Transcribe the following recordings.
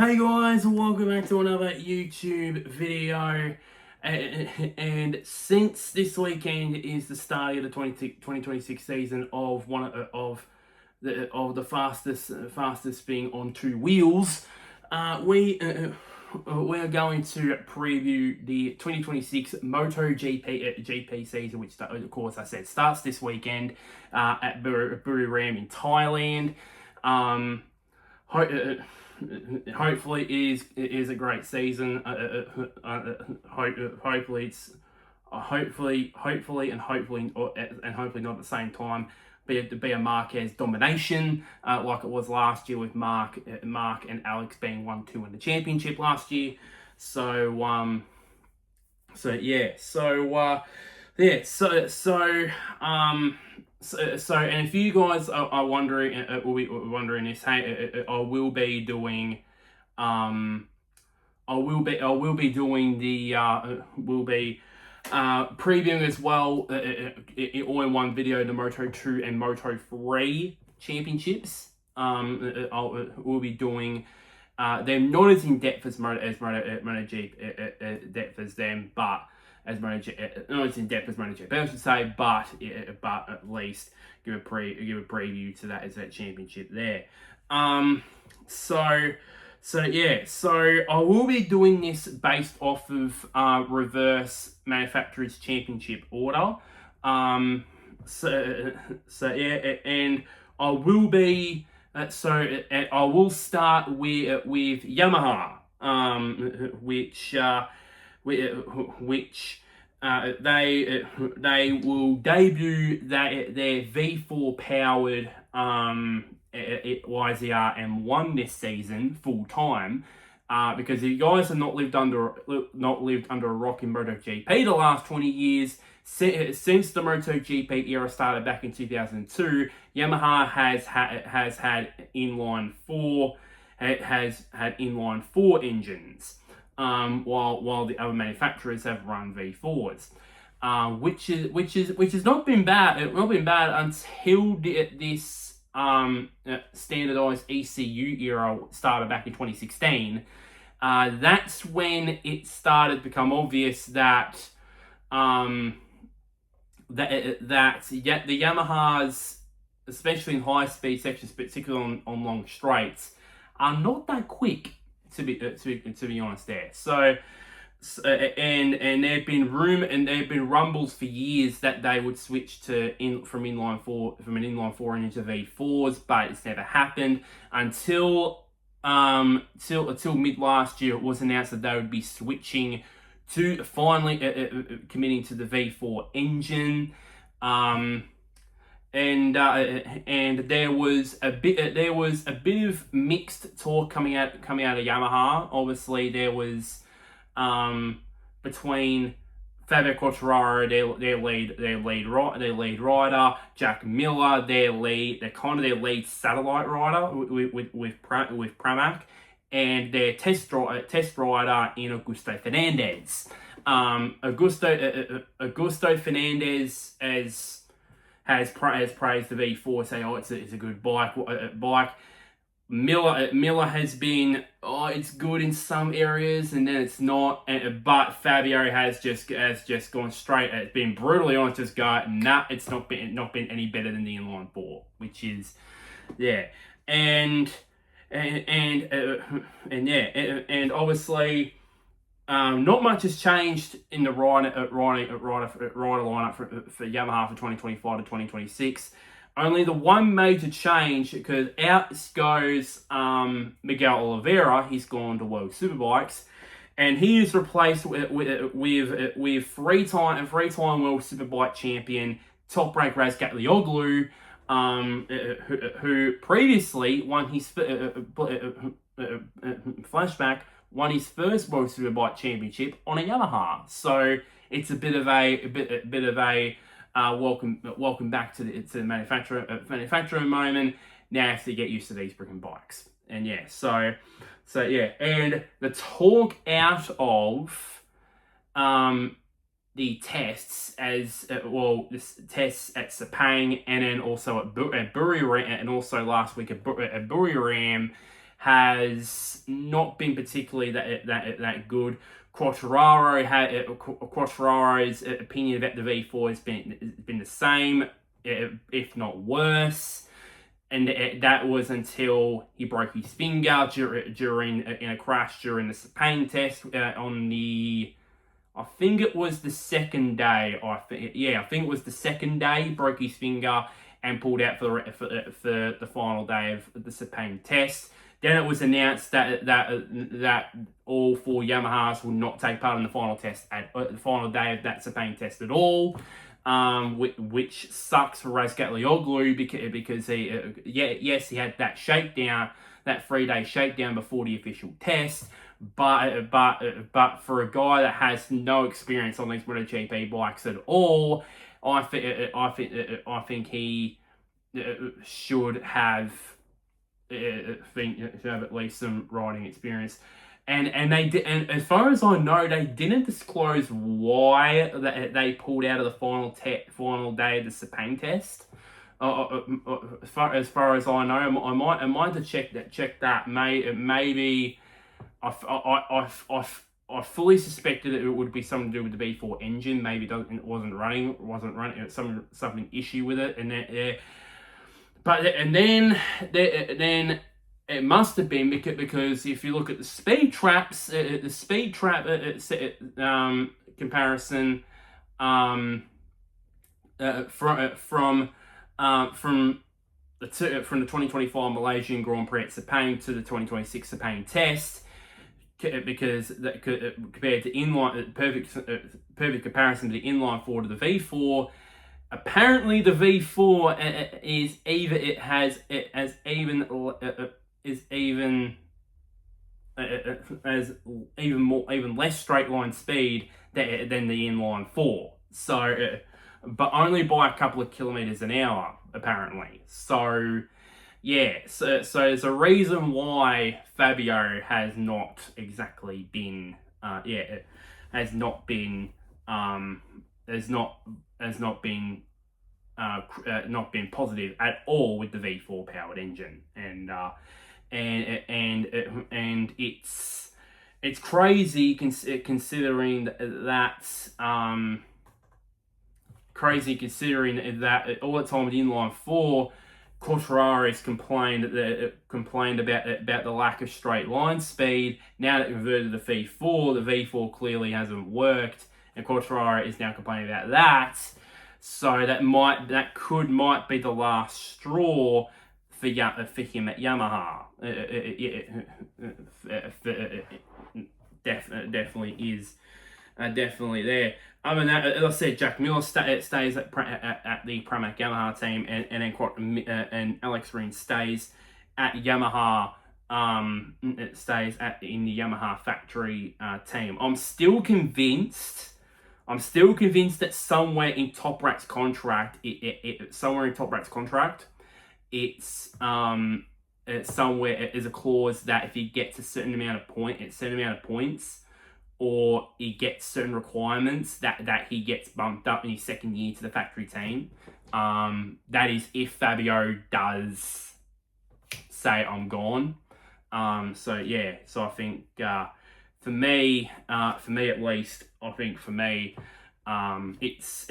Hey guys, welcome back to another YouTube video. And since this weekend is the start of the 2026 season of the fastest being on two wheels, we're going to preview the 2026 MotoGP GP season, which of course I said starts this weekend at Buriram in Thailand. Hopefully it is a great season. Hopefully not at the same time be a Marquez domination like it was last year with Mark and Alex being 1-2 in the championship last year. So and if you guys are wondering, will be wondering this, hey, I will be doing previewing as well, all in one video, the Moto 2 and Moto 3 championships. We'll be doing they're not as in depth as MotoGP depth as them, but as MotoGP, not as in depth as MotoGP, I should say, but at least give a preview to that as that championship there. So I will be doing this based off of reverse manufacturer's championship order. And I will be I will start with Yamaha, which they will debut their V4 powered YZR M1 this season full time, because if you guys have not lived under a rock in MotoGP the last 20 years, since the MotoGP era started back in 2002, Yamaha has had inline four engines, while the other manufacturers have run V4s, which has not been bad. Not been bad until this standardized ECU era started back in 2016. That's when it started to become obvious that the Yamahas, especially in high speed sections, particularly on long straights, are not that quick, to be honest there. And there've been rumbles for years that they would switch from an inline four engine to V4s, but it's never happened until mid last year. It was announced that they would be switching to finally committing to the V4 engine. And there was a bit of mixed talk coming out of Yamaha. Obviously, there was between Fabio Quartararo, their lead rider, Jack Miller, their lead satellite rider with Pramac, and their test rider in Augusto Fernandez. Augusto Fernandez has praised the V4, saying, "Oh, it's a good bike." Miller has been, "Oh, it's good in some areas, and then it's not." But Fabio has just gone straight. It's been brutally honest. Just go, nah, it's not been any better than the inline four, which is, yeah, and obviously. Not much has changed in the rider lineup for Yamaha for 2025 to 2026. Only the one major change, because out goes Miguel Oliveira. He's gone to World Superbikes, and he is replaced with three-time World Superbike champion, top-ranked Razgat Lioglu, who previously won his flashback. Won his first World Superbike championship on a Yamaha, so it's a bit of a welcome back to the manufacturer moment. Now you have to get used to these freaking bikes, and and the talk out of the tests tests at Sepang, and then also at Buriram, and also last week at Buriram, has not been particularly that good. Quartararo's opinion about the V4 has been the same, if not worse. And that was until he broke his finger during in a crash during the Sepang test on the. I think it was the second day. I think it was the second day. He broke his finger and pulled out for the final day of the Sepang test. Then it was announced that all 4 Yamahas will not take part in the final test at the final day of that Sepang test at all. Which sucks for Razgatlioglu because he he had that shakedown, that 3-day shakedown before the official test, but for a guy that has no experience on these MotoGP bikes at all, I think he should have at least some riding experience. And they did, and as far as I know, they didn't disclose why they pulled out of the final day of the Sepang test. As far as I know, I might have to check that. Maybe I fully suspected that it would be something to do with the V4 engine. Maybe it wasn't running. Something issue with it, and then it must have been because if you look at the speed traps, comparison from the 2025 Malaysian Grand Prix at Sepang to the 2026 Sepang test, because compared to inline, perfect comparison to the inline 4 to the V4. Apparently, the V4 is even less straight line speed than the inline 4. So, but only by a couple of kilometers an hour, apparently. So, yeah. So there's a reason why Fabio has not exactly been has not been positive at all with the V4 powered engine, and it's crazy considering that all the time with inline 4, Quartararo's complained about the lack of straight line speed. Now that converted to the V4, the V4 clearly hasn't worked, and Quartararo is now complaining about that. So that might be the last straw for him at Yamaha. Definitely is. Definitely there. Other than that, as I said, Jack Miller stays at the Pramac Yamaha team, and Alex Rins stays at Yamaha. In the Yamaha factory team. I'm still convinced that somewhere in Toprak's contract, it's somewhere is a clause that if he gets a certain amount of points, or he gets certain requirements, that he gets bumped up in his second year to the factory team. That is if Fabio does say I'm gone. So I think for me at least, it's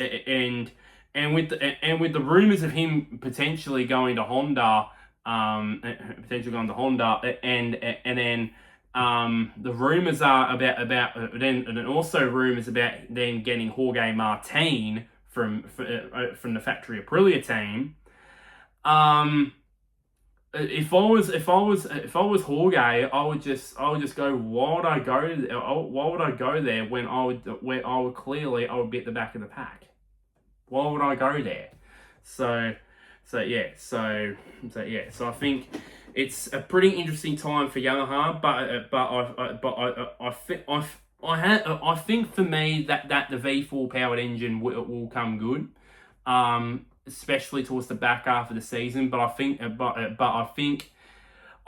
and with the rumors of him potentially going to Honda, and then the rumors are then also rumors about them getting Jorge Martin from the factory Aprilia team. If I was Jorge, I would just go. Why would I go there when I would be at the back of the pack? Why would I go there? So I think it's a pretty interesting time for Yamaha, I think for me that the V4 powered engine will come good, especially towards the back half of the season. But I think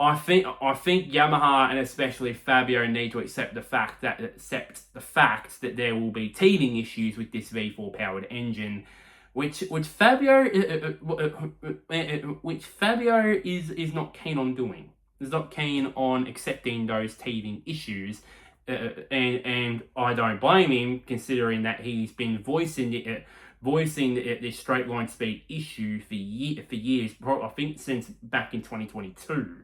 Yamaha, and especially Fabio, need to accept the fact that there will be teething issues with this V4 powered engine, which Fabio is not keen on doing. on accepting those teething issues, and I don't blame him, considering that he's been voicing this straight line speed issue for years. I think since back in 2022,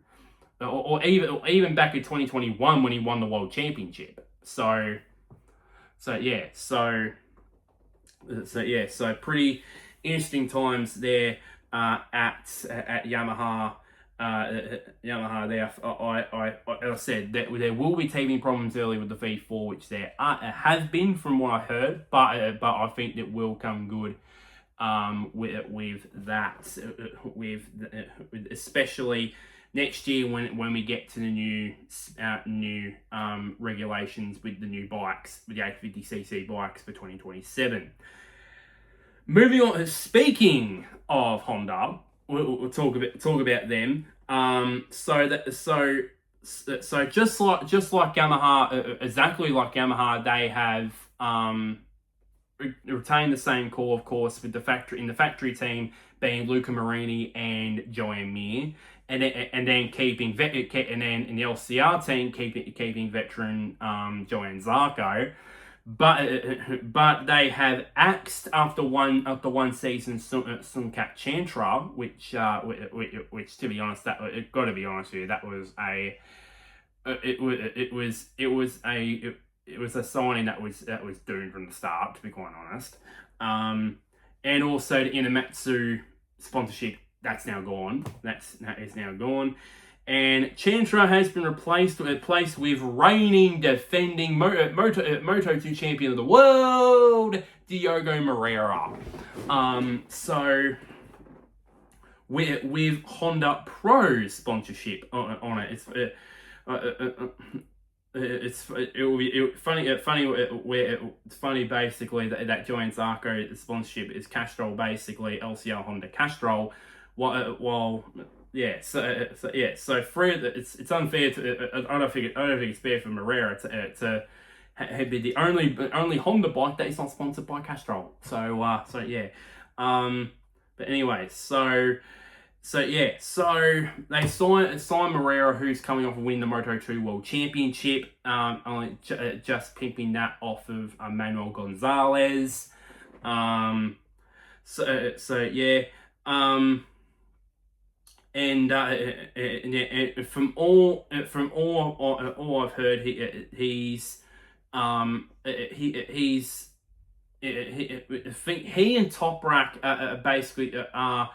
or even back in 2021 when he won the world championship. So pretty interesting times there at Yamaha. Yamaha there. As I said, that there will be teething problems early with the V4, which there has been from what I heard, but I think it will come good with that, especially next year when we get to the new regulations with the new bikes, with the 850cc bikes for 2027. Moving on, speaking of Honda, we'll talk about them. So just like Yamaha, exactly like Yamaha, they have retained the same core, of course, with the factory team being Luca Marini and Joan Mir, and then keeping and then in the LCR team keeping veteran Johann Zarco. But they have axed after one season Sunkat Chantra, which to be honest, that got to be honest with you, that was it was a signing that was doomed from the start, to be quite honest. And also the Inamatsu sponsorship, that's now gone. That is now gone. And Chantra has been replaced with reigning, defending Moto2 champion of the world, Diogo Moreira. So with Honda Pro sponsorship on it, it's funny basically that Johann Zarco sponsorship is Castrol, basically LCR Honda Castrol, while so free. It's unfair to I don't think it's fair for Moreira to be the only Honda bike that is not sponsored by Castrol. But anyway, so they signed Moreira, who's coming off of winning the Moto2 World Championship, only just pimping that off of Manuel Gonzalez. And from all I've heard, he and Toprak basically are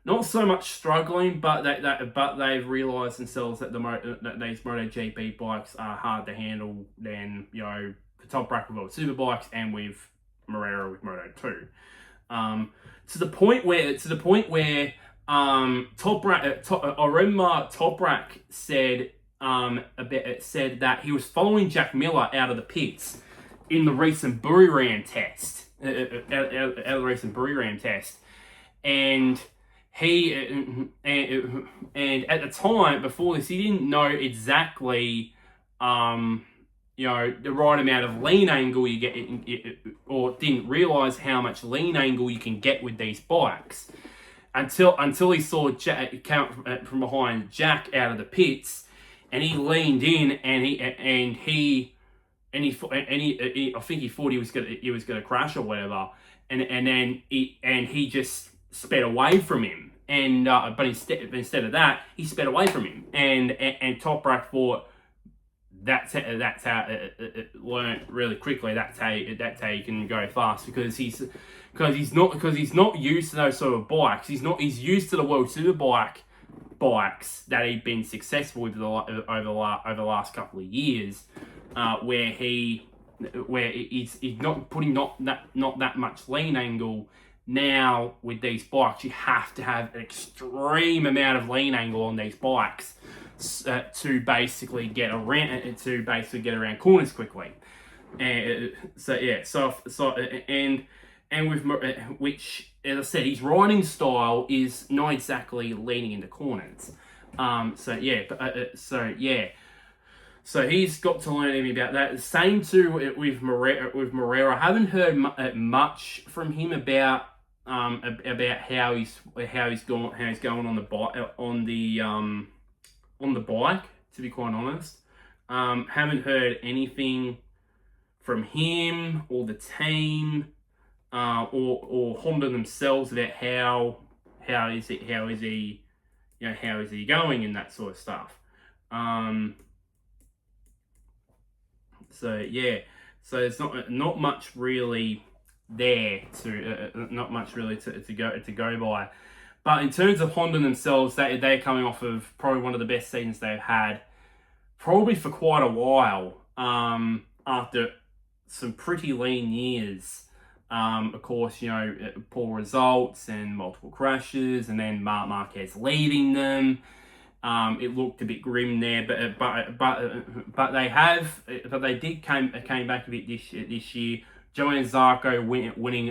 not so much struggling, but they've realised themselves that that these MotoGP bikes are hard to handle than Toprak with all Superbikes and with Moreira with Moto2. To the point where Toprak said that he was following Jack Miller out of the pits in the recent Buriram test, and at the time before this, he didn't know exactly the right amount of lean angle you get, or didn't realise how much lean angle you can get with these bikes. Until he saw Jack come from behind Jack out of the pits, and he leaned in, and he I think he thought he was gonna crash or whatever, and then he just sped away from him, and but instead of that, he sped away from him, and Toprak thought that's how it learned really quickly. That's how you can go fast, because he's not used to those sort of bikes. He's used to the World Superbike bikes that he'd been successful with over the last couple of years, where he's not putting not that much lean angle. Now with these bikes, you have to have an extreme amount of lean angle on these bikes to basically get around corners quickly. And and with which, as I said, his riding style is not exactly leaning into corners. So he's got to learn everything about that. Same too with Moreira. I haven't heard much from him about how he's going on the on the bike, to be quite honest. Haven't heard anything from him or the team, or Honda themselves about how is he going and that sort of stuff. So yeah, so there's not much really there to go by. But in terms of Honda themselves, they're coming off of probably one of the best seasons they've had, probably for quite a while. After some pretty lean years, of course, poor results and multiple crashes, and then Marc Marquez leaving them. It looked a bit grim there, but they did came back a bit this year. Johann Zarco winning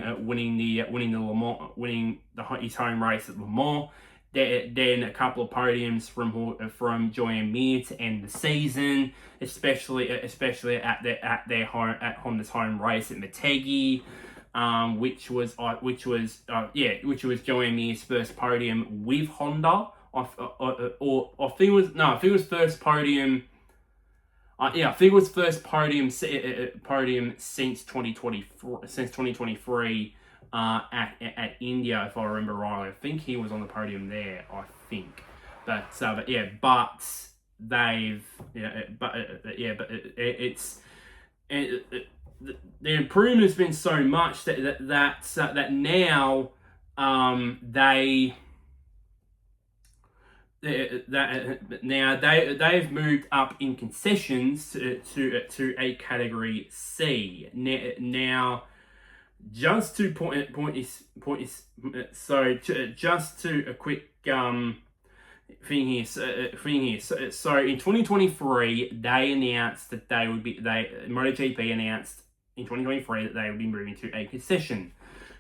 his home race at Le Mans. Then a couple of podiums from Joan Mir to end the season, especially at Honda's home race at Motegi, which was Joan Mir's first podium with Honda. I think it was first podium. I think it was first podium since 2023 at India, if I remember right. I think he was on the podium there. I think, but the improvement has been so much that now they've moved up in concessions to a category C. Now, just to just to a quick thing here. So in 2023, they announced that MotoGP announced in 2023 that they would be moving to a concession.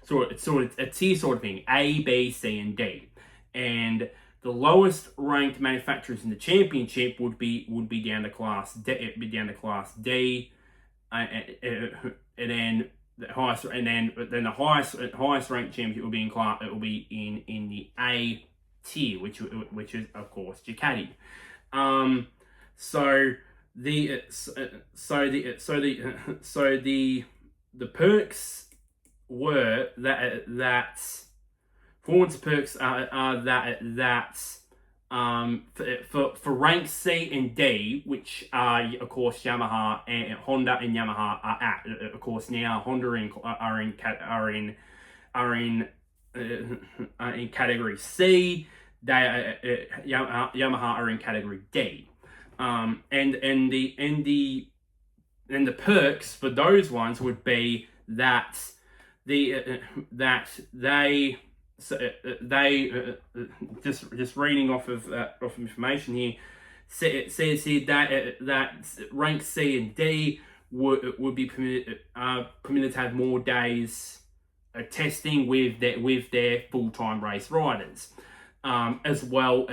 So it's sort of a tier sort of thing: A, B, C, and D, and the lowest ranked manufacturers in the championship would be down to class D, and then the highest ranked championship will be in the A tier, which is of course Ducati. So the perks were that. Performance perks are that for rank C and D, which are of course Honda and Yamaha are at. Of course now Honda are in category C. Yamaha are in category D. And the perks for those ones would be that they. So just reading off of information here, it says here that rank C and D would be permitted to have more days testing with their full-time race riders, as well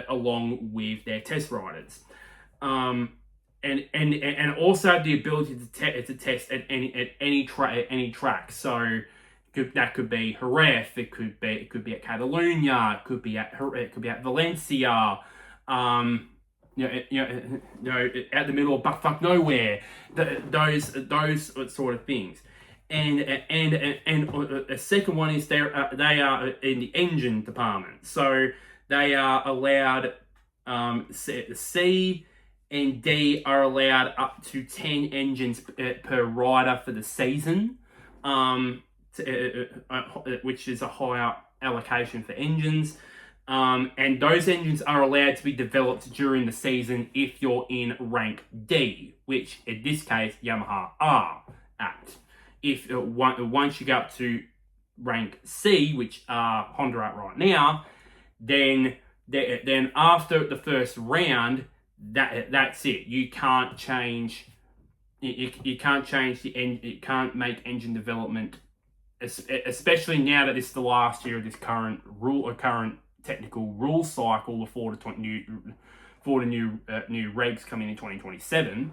along with their test riders, and also the ability to test at any track. So. That could be Jerez, it could be at Catalunya, it could be at Valencia, at the middle of buttfuck nowhere. Those sort of things. And a second one is they are in the engine department, so they are allowed C and D are allowed up to 10 engines per rider for the season. Which is a higher allocation for engines, and those engines are allowed to be developed during the season if you're in rank D, which in this case Yamaha are at. If once you go up to rank C, which Honda are right now, then after the first round, that's it. You can't change. You can't change you can't make engine development. Especially now that this is the last year of this current technical rule cycle before the new regs coming in 2027.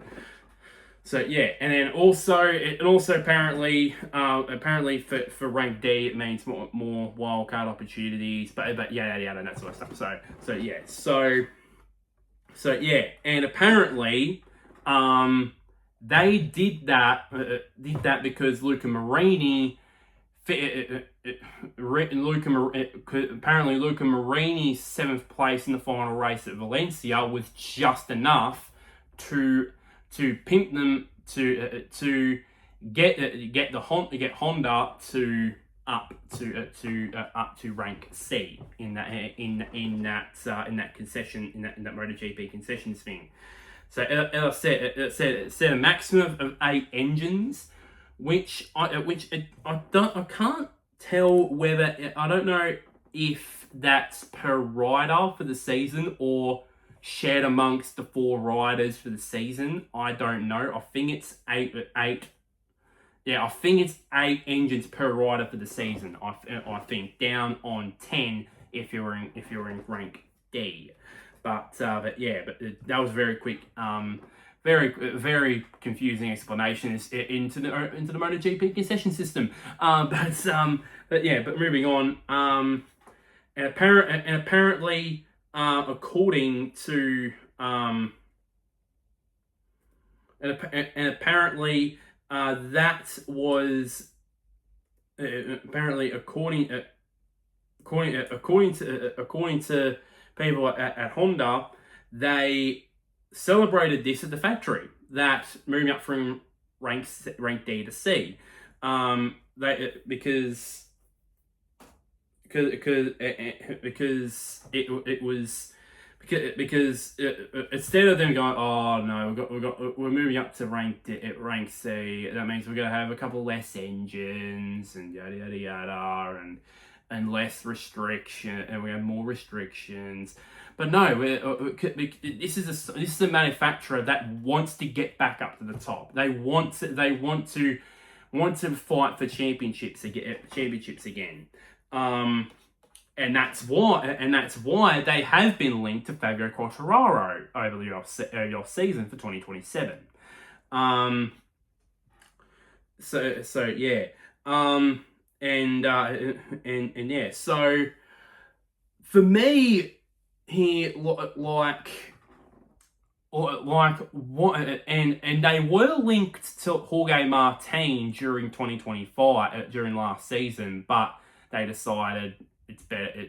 So yeah, and then also apparently for rank D it means more wildcard opportunities, but yeah, and that sort of stuff. So yeah, so So yeah, and apparently, they did that because apparently Luca Marini's seventh place in the final race at Valencia was just enough to pimp them to get Honda to up to rank C in that concession in that MotoGP concessions thing. So it said a maximum of 8 engines, which I can't tell whether, I don't know if that's per rider for the season or shared amongst the 4 riders for the season. I don't know. I think it's eight. Yeah, I think it's 8 engines per rider for the season. I think down on 10 if you're in rank D. But yeah, that was very quick. Very confusing explanations into the MotoGP concession system. But yeah, but moving on. And apparently, according to and apparently, that was apparently according to people at Honda, they celebrated this at the factory, that moving up from rank D to C, because it was because instead of them going, oh no, we're moving up to rank C, that means we're gonna have a couple less engines and yada yada yada and less restriction, and we have more restrictions. But no, this is a manufacturer that wants to get back up to the top. They want to fight for championships again. And that's why they have been linked to Fabio Quartararo over the off season for 2027. So yeah. And yeah. So for me, here like what, and they were linked to Jorge Martin during 2025 during last season, but they decided it's better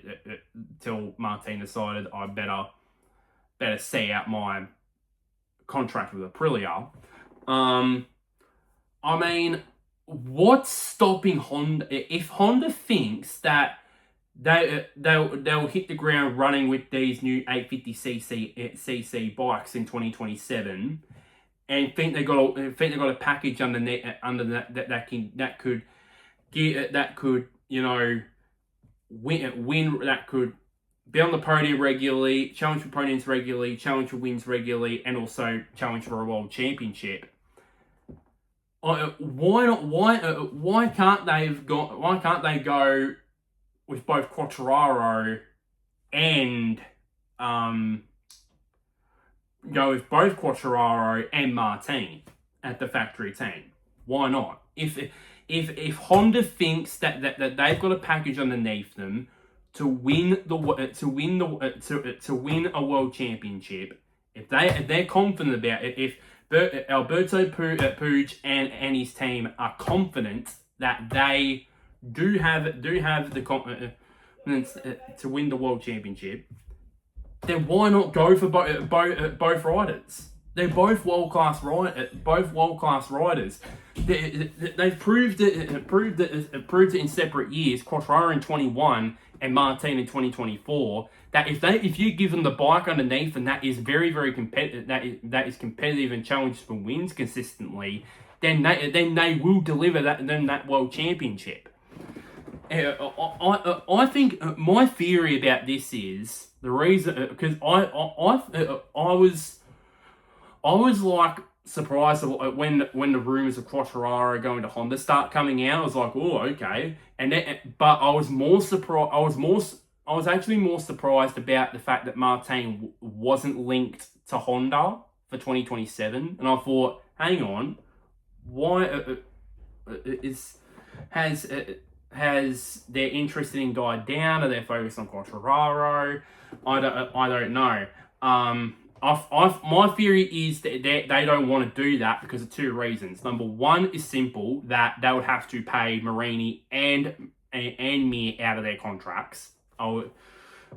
till Martin decided I better see out my contract with Aprilia. I mean, what's stopping Honda? If Honda thinks that they'll hit the ground running with these new 850cc bikes in 2027, and think they got a package under that could win, that could be on the podium regularly, challenge for podiums regularly, challenge for wins regularly, and also challenge for a world championship. Why can't they go with both Quartararo and Martin at the factory team? Why not? If Honda thinks that they've got a package underneath them to win a world championship, if they're confident about it, if Alberto Puig and his team are confident that they do have the confidence to win the world championship, then why not go for both riders? They're both world class riders. They've proved it in separate years. Quartararo in 21 and Martin in 2024. That if you give them the bike underneath, and that is very very competitive, that is competitive and challenges for wins consistently, then they will deliver that world championship. I think my theory about this is the reason, because I was like surprised when the rumors of Quartararo going to Honda start coming out. I was like, oh, okay. But I was more surprised. I was actually more surprised about the fact that Martin wasn't linked to Honda for 2027. And I thought, hang on, why has their interest died down? Are they focused on Quartararo? I don't know. My theory is that they don't want to do that because of two reasons. Number one is simple, that they would have to pay Marini and Mir out of their contracts. I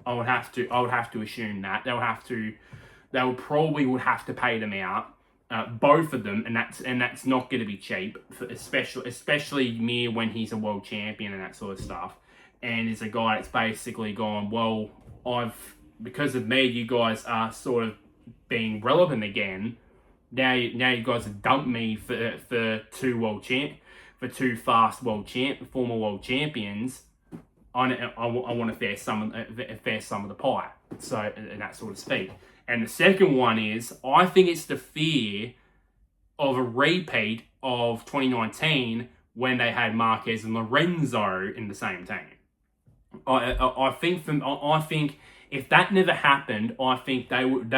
would have to assume that they would probably have to pay them out, both of them, and that's not going to be cheap, especially Mir when he's a world champion and that sort of stuff, and is a guy that's basically gone, well, because of me, you guys are sort of being relevant again. Now you guys have dumped me for two fast former world champions. I want to fair some of the pie, so, and that sort of speak. And the second one is, I think it's the fear of a repeat of 2019 when they had Marquez and Lorenzo in the same team. I think if that never happened, I think if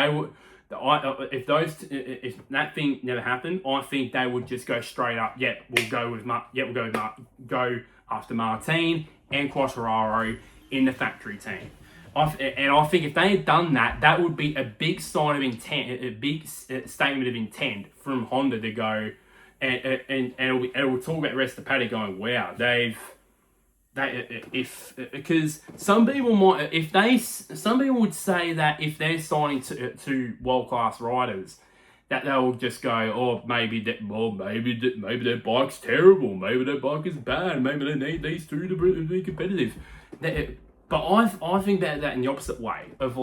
that thing never happened, I think they would just go straight up. We'll go after Martin and Quartararo in the factory team. And I think if they had done that, that would be a big sign of intent, a big statement of intent from Honda to go, and it will talk about the rest of the paddock going, wow, because some people would say that if they're signing to world class riders, that they'll just go, oh, maybe their bike's terrible, maybe their bike is bad, maybe they need these two to be competitive. But I think that in the opposite way of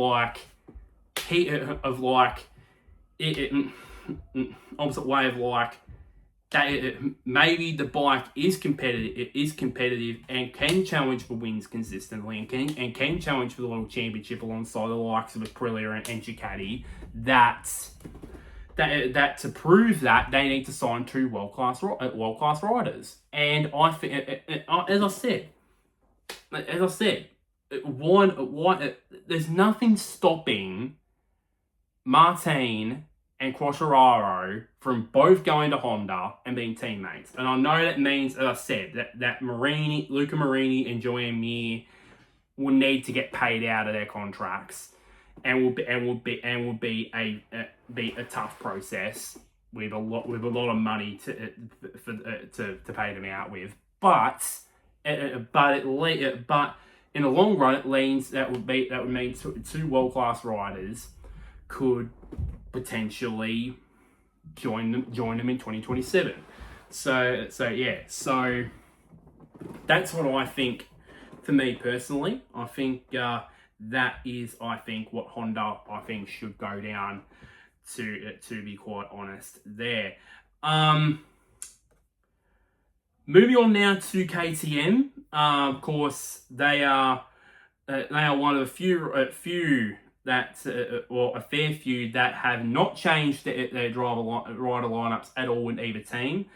that maybe the bike is competitive and can challenge for wins consistently and can challenge for the world championship alongside the likes of Aprilia and DUCATI. That to prove that, they need to sign two world class riders. And I think, as I said, there's nothing stopping Martin and Quartararo from both going to Honda and being teammates. And I know that means, as I said, that Luca Marini and Joan Mir will need to get paid out of their contracts, and will be a tough process with a lot of money to pay them out with. But in the long run, it means that would mean two world class riders could potentially join them in 2027. So that's what I think. For me personally, I think that is what Honda should go down to be quite honest there. Moving on now to KTM. Of course, they are one of a fair few that have not changed their rider lineups at all in either team.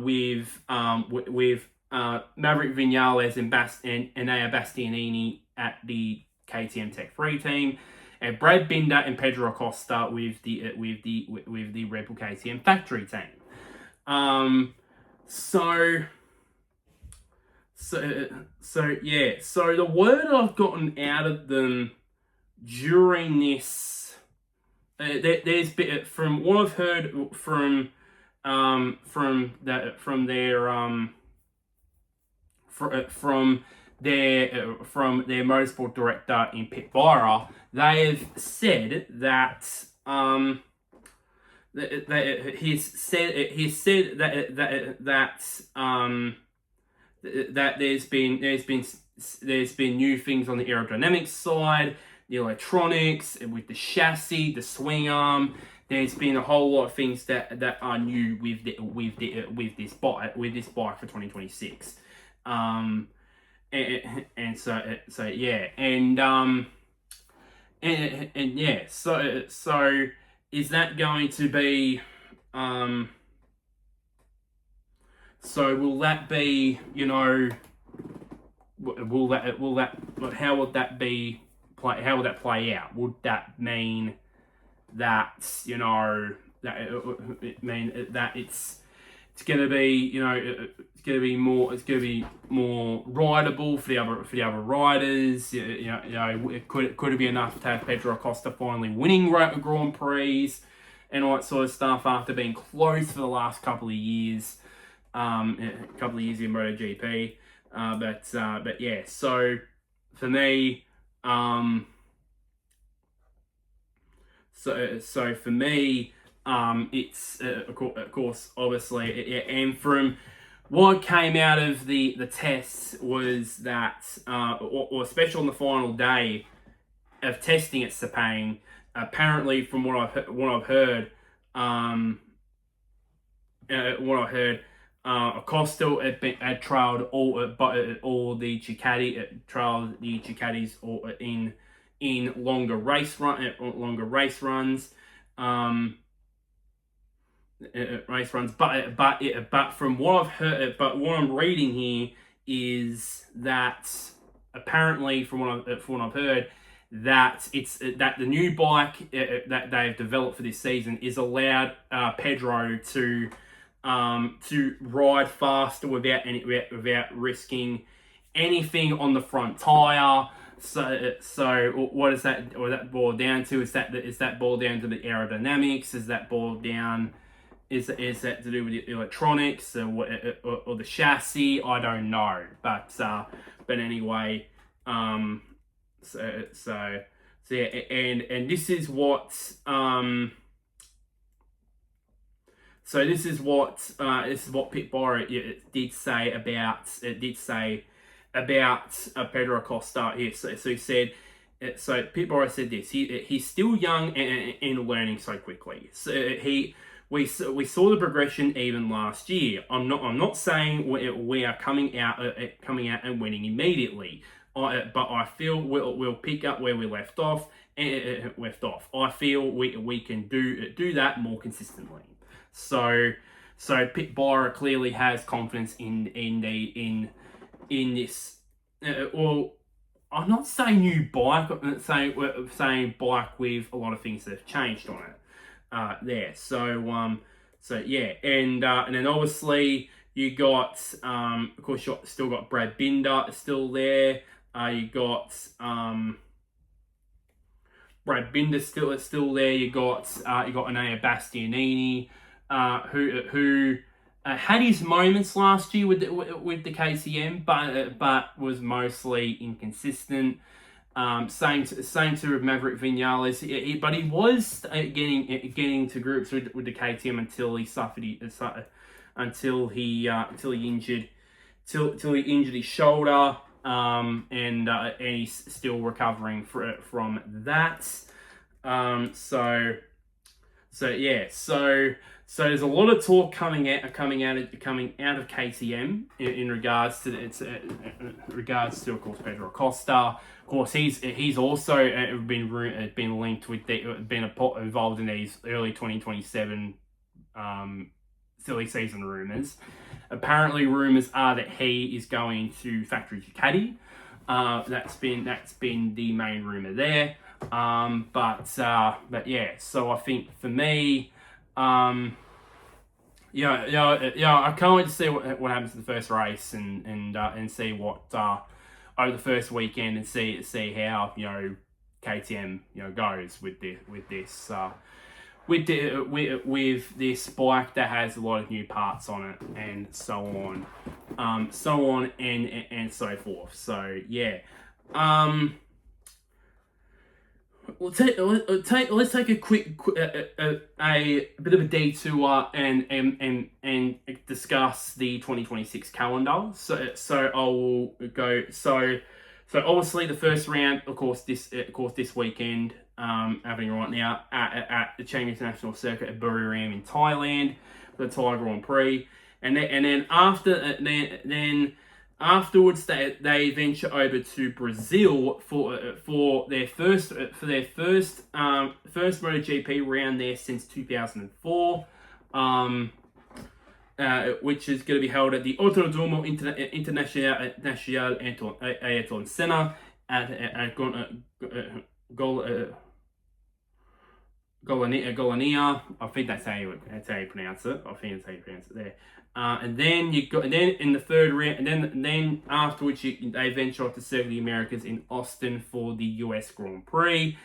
With Maverick Vinales and Enea Bastianini at the KTM Tech 3 team, and Brad Binder and Pedro Acosta with the Red Bull KTM factory team. So the word I've gotten out of them during this, there's been, from what I've heard from their motorsport director in Pit Byra, they have said that that there's been new things on the aerodynamics side, the electronics with the chassis, the swing arm. There's been a whole lot of things that are new with this bike for 2026. So is that going to be so will that be, how would that play out? Would that mean that, that it's going to be, it's going to be more rideable for the other riders. Could it be enough to have Pedro Acosta finally winning Grand Prix and all that sort of stuff after being close for the last couple of years, in MotoGP. But yeah, so for me, so for me, it's of course, obviously, and from what came out of the tests was that, or especially on the final day of testing at Sepang, apparently from what I've heard, Acosta had trialed all the Ducatis all in longer race runs. But from what I've heard, but what I'm reading here is that apparently from what I've heard, that that the new bike that they've developed for this season is allowed Pedro to ride faster without risking anything on the front tire. So what is that? Or that boil down to? Is that boil down to the aerodynamics? Is that boil down? Is that to do with the electronics or the chassis? I don't know. But anyway, so yeah, and this is what this is what Pit Bora did say about Pedro Acosta. Here, so he said. So Pit Bora said this. He's still young and learning so quickly. So we saw the progression even last year. I'm not saying we are coming out and winning immediately. But I feel we'll pick up where we left off. I feel we can do that more consistently. So Pit Bora clearly has confidence in this. Well, I'm not saying new bike. I'm saying bike with a lot of things that have changed on it. There. So yeah, and then obviously you got of course you still got Brad Binder still there. You got Brad Binder still there. You got Enea Bastianini, who had his moments last year with the KTM, but was mostly inconsistent. Same to Maverick Vinales, but he was getting to grips with the KTM until he injured his shoulder. And he's still recovering from that. So yeah, so there's a lot of talk coming out of KTM in regards to of course Pedro Acosta. Of course, he's also been linked with involved in these early 2027 silly season rumors. Apparently, rumors are that he is going to factory Ducati. That's been the main rumor there. But yeah. So I think for me, I can't wait to see what happens in the first race and see what over the first weekend and see how KTM goes with this. With this bike that has a lot of new parts on it and so on and so forth. So yeah, let's take a quick a bit of a detour and discuss the 2026 calendar. So I will go. So obviously the first round, of course this weekend, happening right now at the Chiang International Circuit at Buriram in Thailand for the Thai Grand Prix, and then afterwards they venture over to Brazil for their first MotoGP round there since 2004. Which is going to be held at the Autódromo Internacional Ayrton Senna at Golonia. I think that's how you pronounce it. I think that's how you pronounce it there. And then you got, and then in the third round, and then afterwards they venture off to Circuit the Americas in Austin for the US Grand Prix.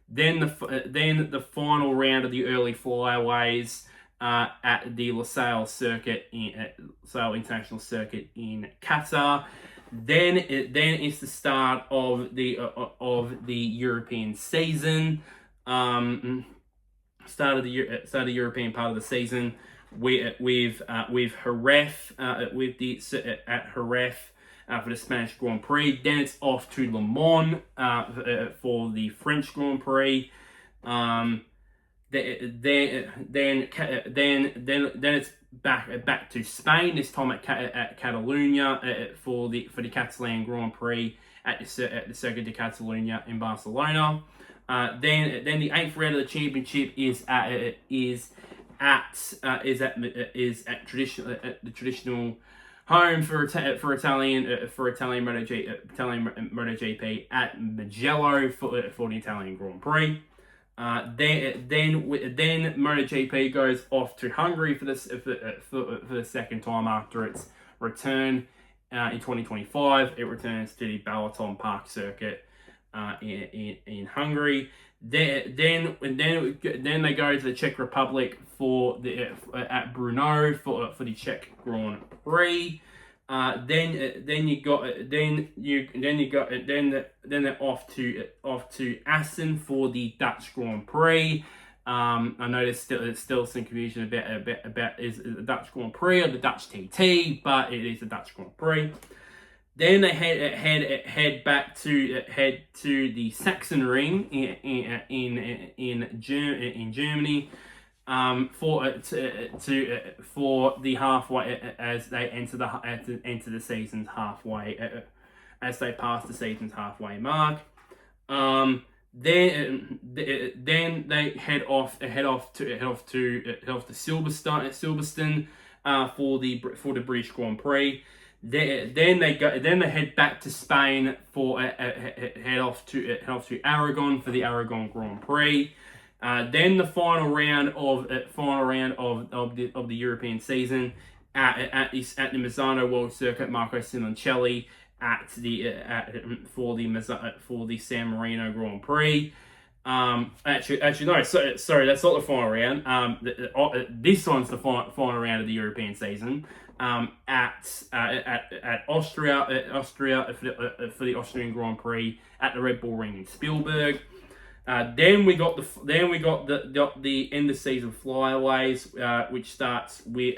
Then the final round of the early flyaways at the LaSalle LaSalle International Circuit in Qatar. Then it's the start of the European season. Start of the European part of the season with Jerez at Jerez for the Spanish Grand Prix. Then it's off to Le Mans for the French Grand Prix. Then it's back to Spain. This time at Catalunya for the Catalan Grand Prix at the Circuit de Catalunya in Barcelona. Then the eighth round of the championship is at the traditional home for Italian MotoGP at Mugello for the Italian Grand Prix. Then MotoGP goes off to Hungary for the second time after its return in 2025. It returns to the Balaton Park circuit in Hungary. Then they go to the Czech Republic at Brno for the Czech Grand Prix. Then they're off to Assen for the Dutch Grand Prix. I know there's still some confusion about is it the Dutch Grand Prix or the Dutch TT, but it is the Dutch Grand Prix. Then they head to the Sachsenring in Germany for the halfway as they enter the season's halfway as they pass the season's halfway mark. Then they head off to Silverstone for the British Grand Prix. Then they head back to Spain for head off to Aragon for the Aragon Grand Prix. Then the final round of the European season at the Misano World Circuit, Marco Simoncelli for the San Marino Grand Prix. Actually no, sorry, that's not the final round. This one's the final round of the European season. At Austria for the Austrian Grand Prix at the Red Bull Ring in Spielberg. Then we got the end of season flyaways, which starts in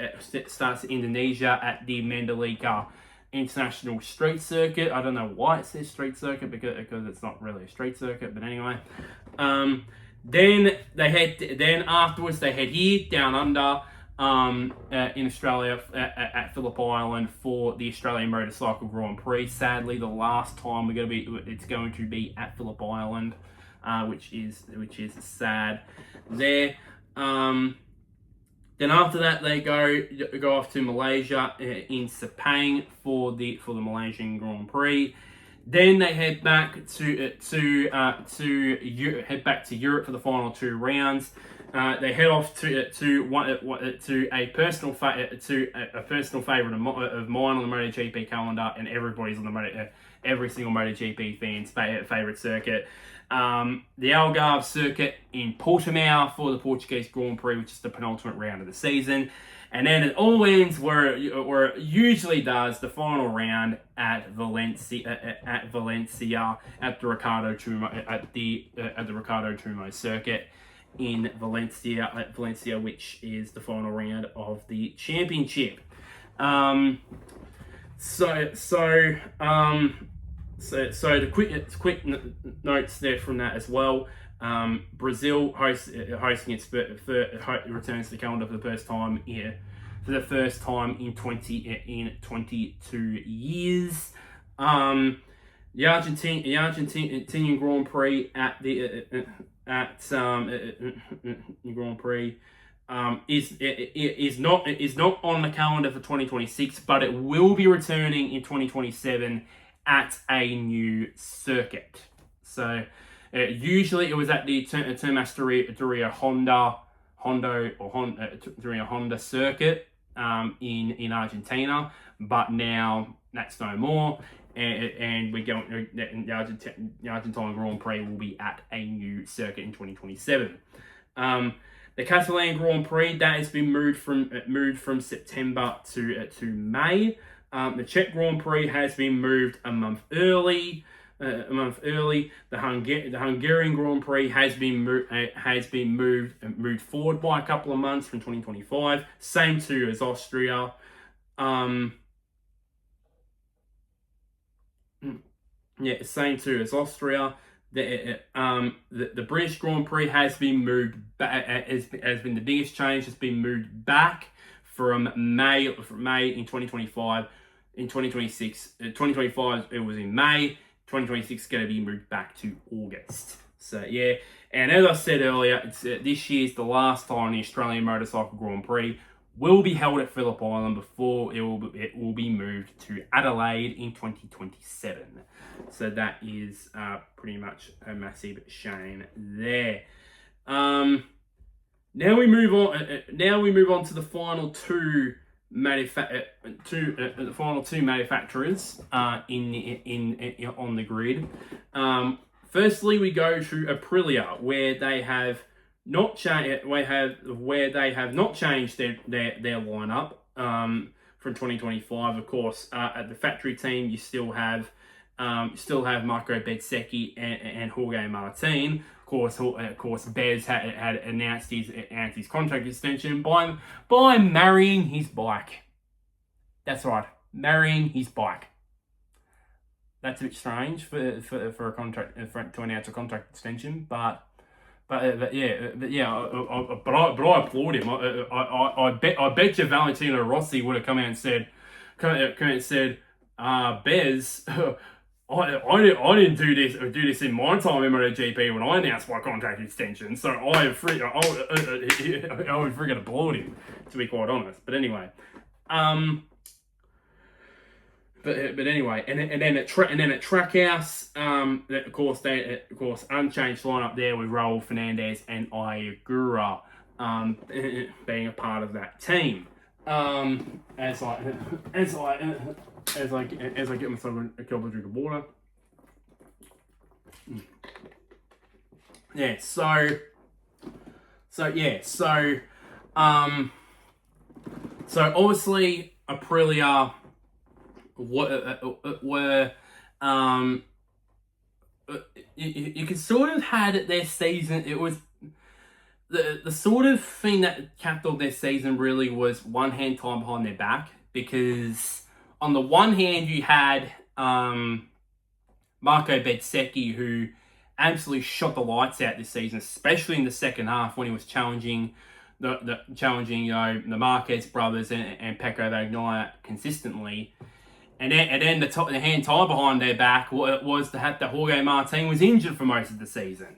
Indonesia at the Mandalika International Street Circuit. I don't know why it says street circuit because it's not really a street circuit, but anyway. Then afterwards they head here down under in Australia at Phillip Island for the Australian Motorcycle Grand Prix. Sadly, the last time it's going to be at Phillip Island, which is sad there. Then after that, they go off to Malaysia in Sepang for the Malaysian Grand Prix. Then they head back to Europe for the final two rounds. They head off to a personal favorite of mine on the MotoGP calendar, and everybody's on every single MotoGP fan's favorite circuit. The Algarve circuit in Portimao for the Portuguese Grand Prix, which is the penultimate round of the season. And then it all ends where it usually does, the final round at Valencia at the Ricardo Tumo circuit in Valencia, which is the final round of the championship. So the quick notes there from that as well. Brazil hosting its returns to the calendar for the first time in 22 years. The Argentinian Grand Prix Grand Prix is not on the calendar for 2026, but it will be returning in 2027 at a new circuit. So Usually it was at the Termas Honda circuit in Argentina, but now that's no more. And we're going. The Argentine Grand Prix will be at a new circuit in 2027. The Catalan Grand Prix that has been moved from September to May. The Czech Grand Prix has been moved a month early. The Hungarian Grand Prix has been moved forward by a couple of months from 2025. Same too as Austria. Same too as Austria. The British Grand Prix has been moved back. Has been the biggest change. Has been moved back from May in 2025. In 2026, 2025 it was in May. 2026 is going to be moved back to August. So yeah, and as I said earlier, it's this year's the last time the Australian Motorcycle Grand Prix will be held at Phillip Island before it will be moved to Adelaide in 2027. So that is pretty much a massive shame there. Now we move on. Now we move on to the final two manufacturers on the grid. Firstly, we go to Aprilia, where they have not changed. Where they have not changed their lineup from 2025. Of course, at the factory team, you still have Marco Bezzecchi and Jorge Martin. Of course, BEZ had announced his contract extension by marrying his bike. That's right, marrying his bike. That's a bit strange for a contract to announce a contract extension, but I applaud him. I bet you Valentino Rossi would have come out and said, BEZ. I didn't do this in my time in MotoGP when I announced my contract extension, so I would freaking applaud him, to be quite honest. But anyway, but anyway, and then at Trackhouse, of course unchanged lineup there with Raul Fernandez and Ayagura being a part of that team. As I get myself a couple of drink of water. Yeah, so obviously Aprilia were you could sort of had their season. It was the sort of thing that capped off their season really was one hand tied behind their back, because on the one hand you had Marco Bezzecchi, who absolutely shot the lights out this season, especially in the second half when he was challenging the Marquez brothers and Pecco Bagnaia consistently. And then the hand tied behind their back was the fact that Jorge Martin was injured for most of the season.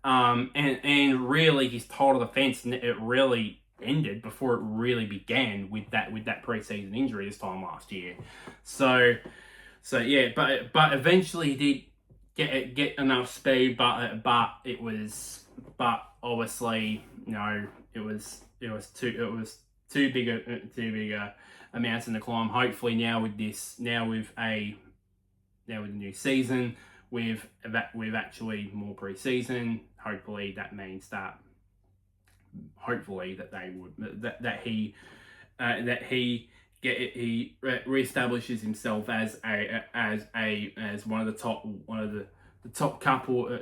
And really his title defense, it really ended before it really began with that preseason injury this time last year. So yeah, but eventually he did get enough speed, but obviously it was too big a mountain to climb. Hopefully now with the new season, with actually more pre-season, hopefully that means that he reestablishes himself as one of the top couple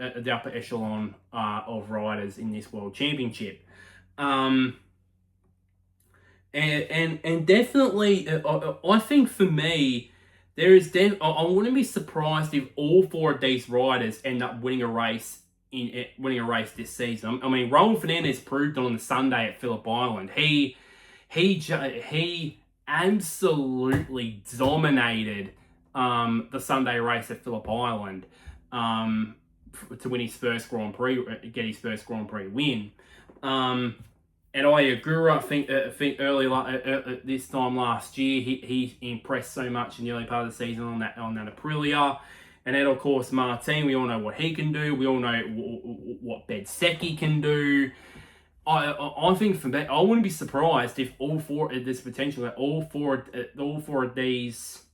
at the upper echelon of riders in this world championship. And definitely, I think for me, I wouldn't be surprised if all four of these riders end up winning a race this season. I mean, Raul Fernandez proved on the Sunday at Phillip Island. He absolutely dominated the Sunday race at Phillip Island to win his first Grand Prix, get his first Grand Prix win. And Ayagura, I think early this time last year, he impressed so much in the early part of the season on that Aprilia. And then, of course, Martin, we all know what he can do. We all know what BEZ can do. I think for that, I wouldn't be surprised if all four, there's potential that all four of these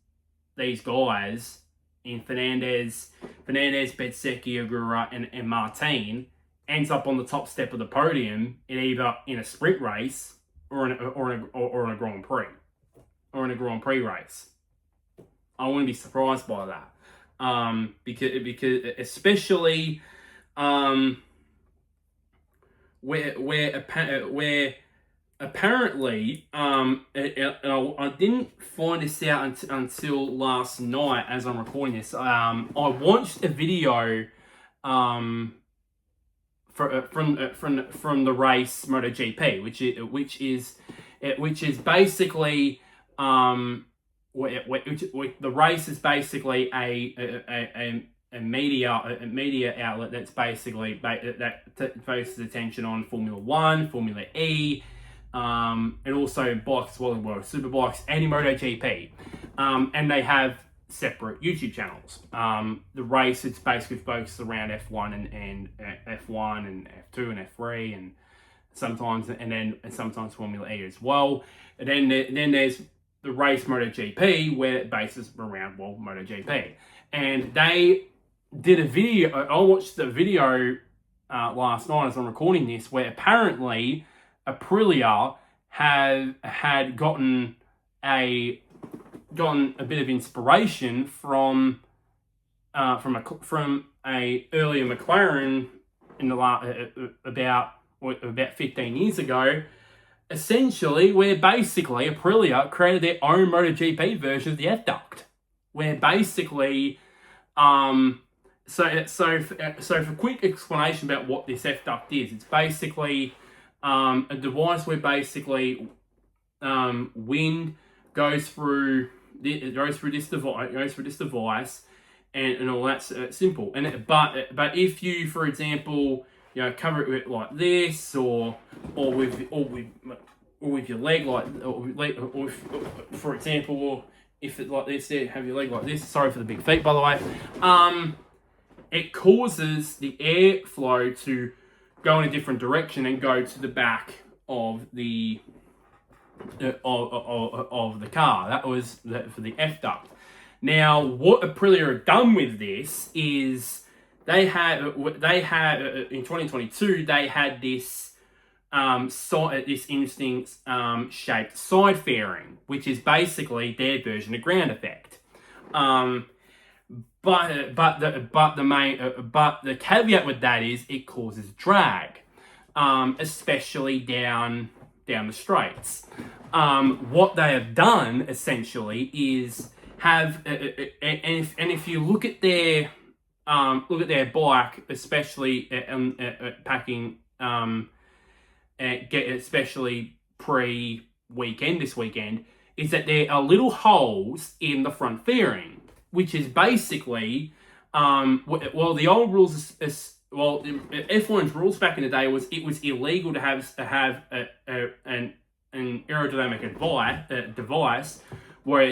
guys in Fernandez, Bezzecchi, Ogura, and Martin ends up on the top step of the podium in either in a sprint race or in a Grand Prix race. I wouldn't be surprised by that. Because especially where apparently I didn't find this out until last night as I'm recording this. I watched a video from the race MotoGP, which is basically the race is basically a media outlet that's basically that focuses attention on Formula One, Formula E, and also bikes as well, superbikes and MotoGP, and they have separate YouTube channels. The race, it's basically focused around F1 and F1 and F2 and F3 and sometimes Formula E as well. And then there's the race MotoGP, where it bases around MotoGP. And they did a video. I watched the video last night as I'm recording this, where apparently Aprilia had gotten a bit of inspiration from a earlier McLaren in the about 15 years ago. Essentially, where basically Aprilia created their own MotoGP version of the F-Duct, where basically, so for quick explanation about what this F-Duct is, it's basically a device where basically wind goes through this device, and all that's simple. But if you, for example, cover it with like this, or with your leg or for example, or if it like this, have your leg like this. Sorry for the big feet, by the way. It causes the airflow to go in a different direction and go to the back of the car. That was for the F-Duct. Now, what Aprilia have done with this is they had in 2022 they had this this interesting shaped side fairing, which is basically their version of ground effect. But the caveat with that is it causes drag, especially down the straights. What they have done essentially is have if you look at their bike, especially packing, especially pre-weekend, this weekend, is that there are little holes in the front fairing, which is basically, the old rules F1's rules back in the day was it was illegal to have an aerodynamic device where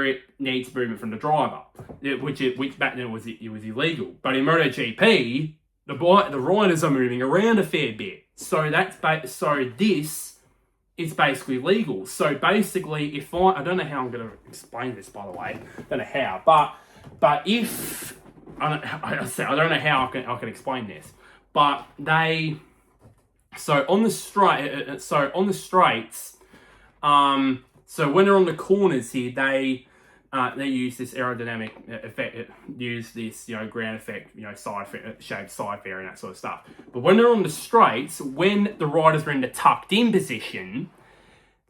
it needs movement from the driver, which back then it was illegal. But in MotoGP, the riders are moving around a fair bit, so this is basically legal. So basically, if I don't know how I'm going to explain this, by the way, I don't know how, but if I don't know how I can explain this, but on the straights. So when they're on the corners here, they use this aerodynamic effect, use this ground effect, shaped side fairing, that sort of stuff. But when they're on the straights, when the riders are in the tucked in position,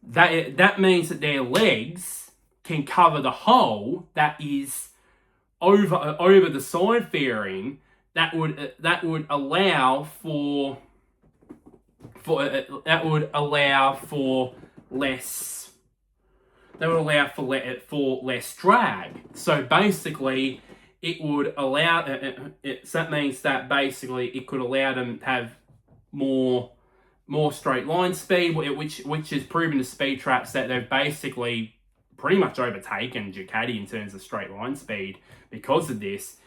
that means that their legs can cover the hole that is over the side fairing. That would allow for less drag. So basically, it would allow that means that basically it could allow them to have more straight line speed, which is proven to speed traps that they've basically pretty much overtaken Ducati in terms of straight line speed because of this.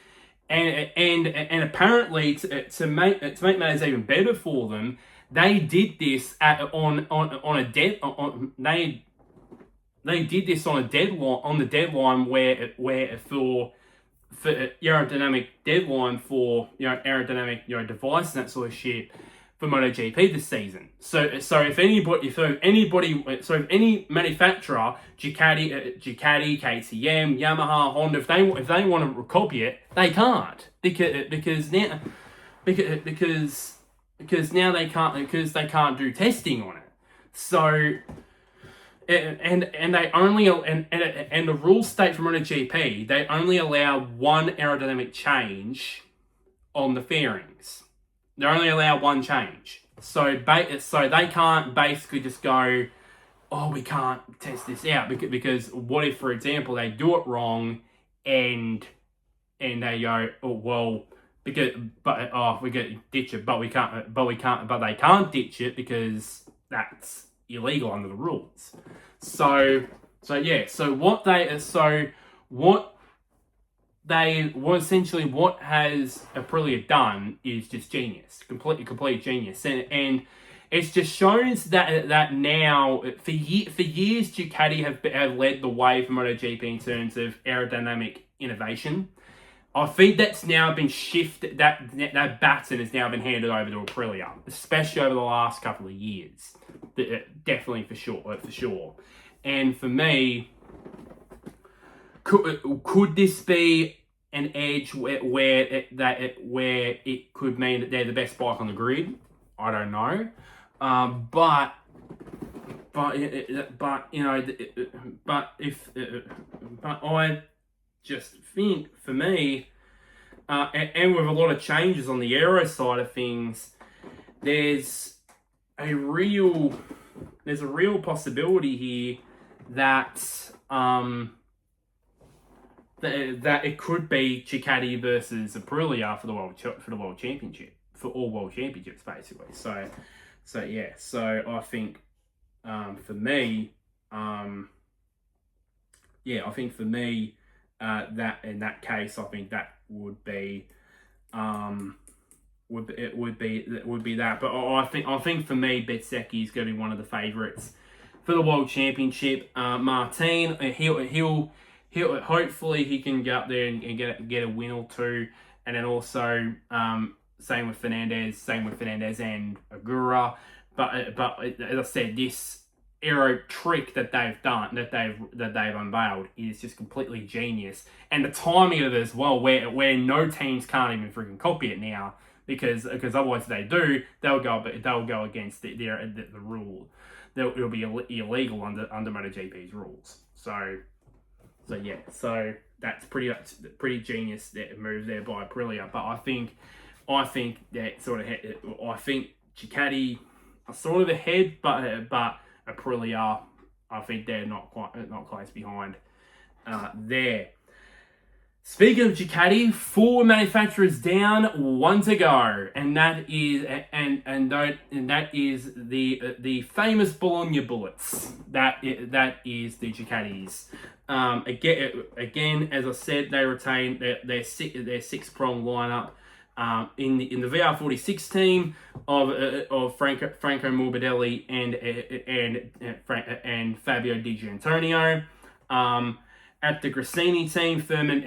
And apparently to make matters even better for them, they did this they did this on the deadline where for aerodynamic deadline for aerodynamic devices and that sort of shit for MotoGP this season. So if any manufacturer, Ducati, KTM, Yamaha, Honda, if they want to copy it, they can't because now they can't do testing on it. So and they only and the rules state for MotoGP, they only allow one aerodynamic change on the fairings. They only allow one change. So they can't basically just go, oh, we can't test this out because what if, for example, they do it wrong and they go, oh well, we get ditch it, but they can't ditch it because that's illegal under the rules. So what has Aprilia done is just genius, complete genius, and it just shows that now for years Ducati have led the way for MotoGP in terms of aerodynamic innovation. I think that's now been shifted. That baton has now been handed over to Aprilia, especially over the last couple of years. Definitely for sure. And for me, could this be an edge where it could mean that they're the best bike on the grid? I don't know, but I just think for me, and with a lot of changes on the aero side of things, there's a real possibility here that that it could be Ducati versus Aprilia for the world championship, for all world championships basically. So I think for me, that in that case, I think that would be that. But I think for me, Bezzecchi is going to be one of the favourites for the world championship. Martin, he'll hopefully he can get up there and get a win or two, and then also same with Fernandez and Agura. But as I said, this aero trick that they've unveiled is just completely genius, and the timing of it as well, where no teams can't even freaking copy it now, because otherwise if they do, they'll go against the rule. It'll be illegal under MotoGP's rules. So that's pretty genius move there by Aprilia. But I think that I think Ducati are sort of ahead, but Aprilia, I think they're not close behind there. Speaking of Ducati, 4 manufacturers down, 1 to go, and that is the famous Bologna bullets. That is the Ducatis. Again, as I said, they retain their 6-prong lineup. In the VR46 team of Franco Morbidelli and Fabio Di Giannantonio. At the Grassini team, Furman,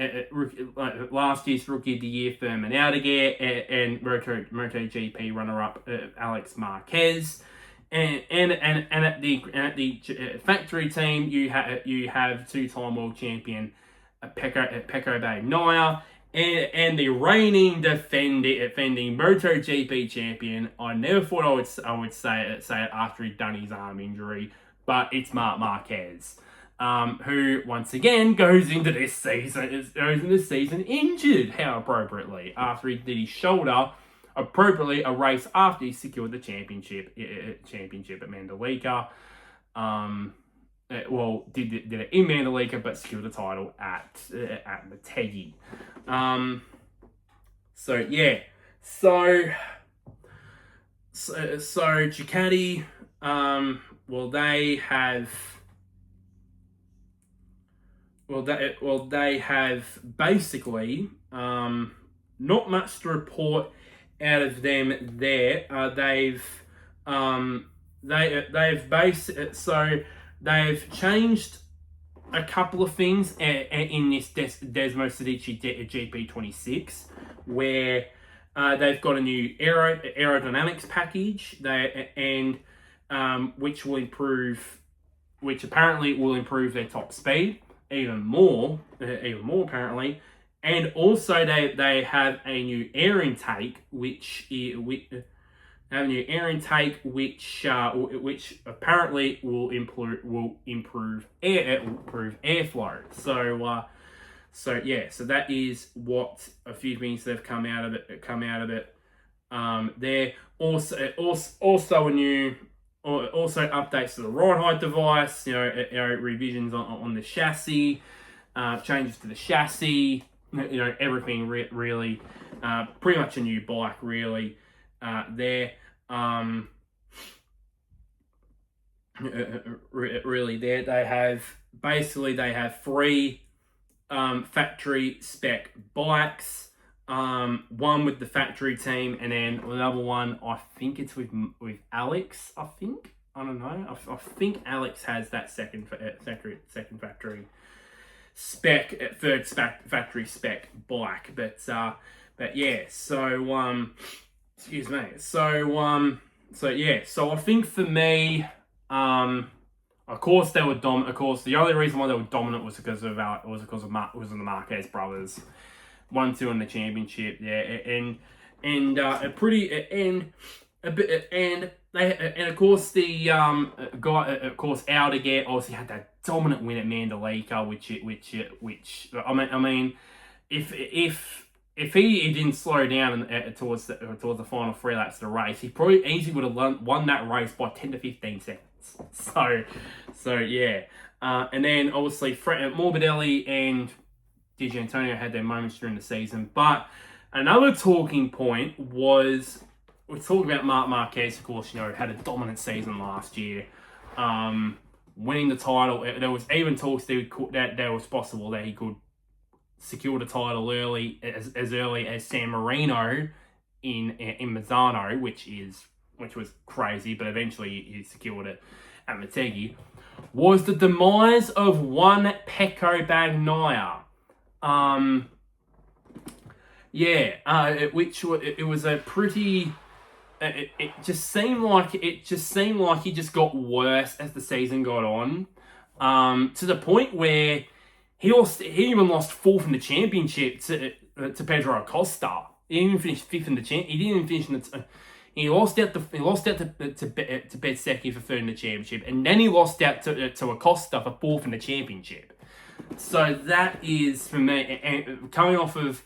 last year's Rookie of the Year, Furman Aldeguer, and MotoGP runner-up Alex Marquez. And at the factory team, you have two-time world champion Pecco Bagnaia. And the reigning defending MotoGP champion, I never thought I would say it after he'd done his arm injury, but it's Marc Marquez, who once again goes into this season injured. How appropriately, after he did his shoulder, appropriately a race after he secured the championship at Mandalika. Did it in Mandalika, but secured the title at Motegi. So Ducati, they have they have basically not much to report out of them there. They've changed a couple of things in this Desmo Sedici GP26, where they've got a new aerodynamics package, which apparently will improve their top speed even more apparently, and also they have a new air intake which apparently will improve airflow. So that is what a few things that have come out of it. There also a new. Also updates to the ride height device, revisions on the chassis, changes to the chassis, everything really, pretty much a new bike really there. Really there. They have 3 factory spec bikes. One with the factory team, and then another one, I think it's with Alex. I don't know. I think Alex has that second factory spec, third factory spec bike. But yeah. So excuse me. So I think for me, of course they were dominant. Of course, the only reason why they were dominant was because of the Marquez brothers. 1-2 in the championship, and of course the guy, of course Aldeguer obviously had that dominant win at Mandalika, which I mean, if he didn't slow down towards the final 3 laps of the race, he probably easily would have won that race by 10 to 15 seconds. So yeah, and then obviously Morbidelli and Di Giannantonio had their moments during the season, but another talking point was we're talking about Marc Marquez. Of course, had a dominant season last year, winning the title. There was even talks that there was possible that he could secure the title as early as San Marino in Mazzano, which was crazy, but eventually he secured it at Motegi. Was the demise of one Pecco Bagnaia. It was a pretty. It just seemed like he just got worse as the season got on, to the point where he even lost 4th in the championship to Pedro Acosta. He didn't even finish 5th in the champ. He didn't even finish in the. He lost out to Bezzecchi for 3rd in the championship, and then he lost out to Acosta for 4th in the championship. So that is, for me, and coming off of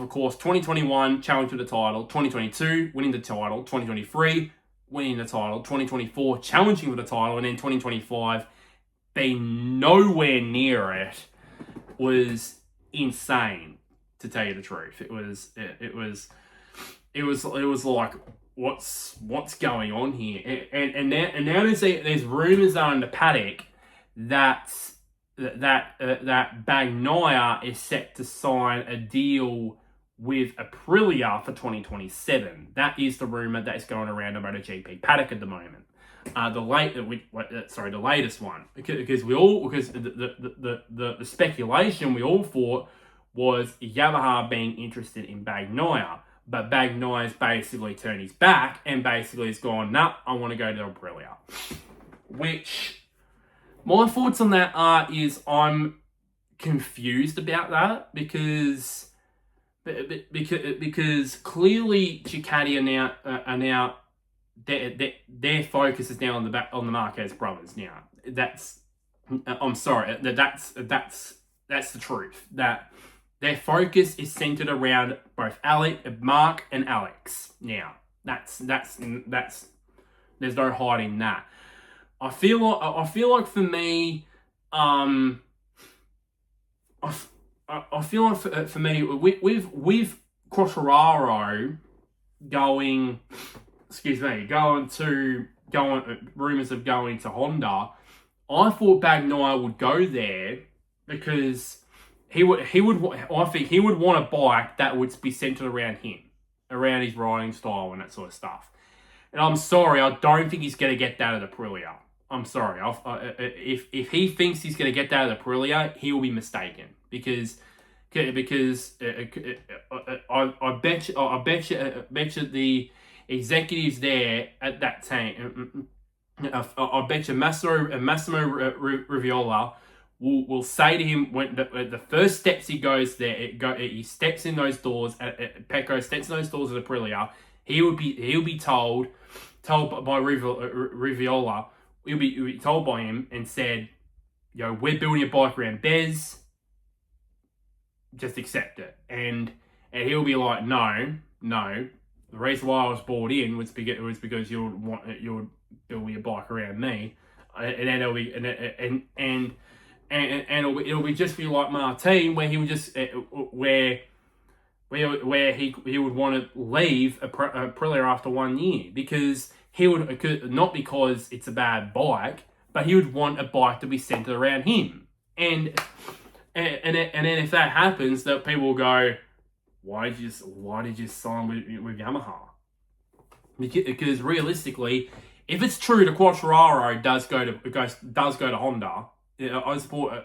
course, 2021 challenge for the title, 2022 winning the title, 2023 winning the title, 2024 challenging for the title, and then 2025 being nowhere near it was insane, to tell you the truth. It was like, what's going on here? And now there's rumors on the paddock that Bagnaia is set to sign a deal with Aprilia for 2027. That is the rumor that is going around the MotoGP paddock at the moment. The latest one, because the speculation we all thought was Yamaha being interested in Bagnaia, but Bagnaia's basically turned his back and basically has gone, nah, I want to go to Aprilia. Which, my thoughts on that is I'm confused about that because clearly Ducati are now their focus is now on the Marquez brothers now. I'm sorry, that's the truth. That their focus is centered around both Mark and Alex now. That's there's no hiding that. I feel like for me, I feel like for me with Quartararo going rumors of going to Honda, I thought Bagnaia would go there because I think he would want a bike that would be centered around him, around his riding style and that sort of stuff. And I'm sorry, I don't think he's going to get that at Aprilia. I'm sorry. If he thinks he's going to get that at Aprilia, he will be mistaken because I bet you the executives there at that team, I bet you Massimo Riviola will say to him when the first steps he goes there, he steps in those doors Pecco steps in those doors at Aprilia. He'll be told by Riviola. He'll be told by him and said, we're building a bike around BEZ. Just accept it. And he'll be like, no. The reason why I was brought in was because you would build me a bike around me, and then it'll be and it'll be just be like Martin, where he would just where he would want to leave Aprilia after 1 year because he would not because it's a bad bike, but he would want a bike to be centered around him, and then if that happens, that people will go, why did you sign with Yamaha? Because realistically, if it's true that Quartararo does go to Honda, I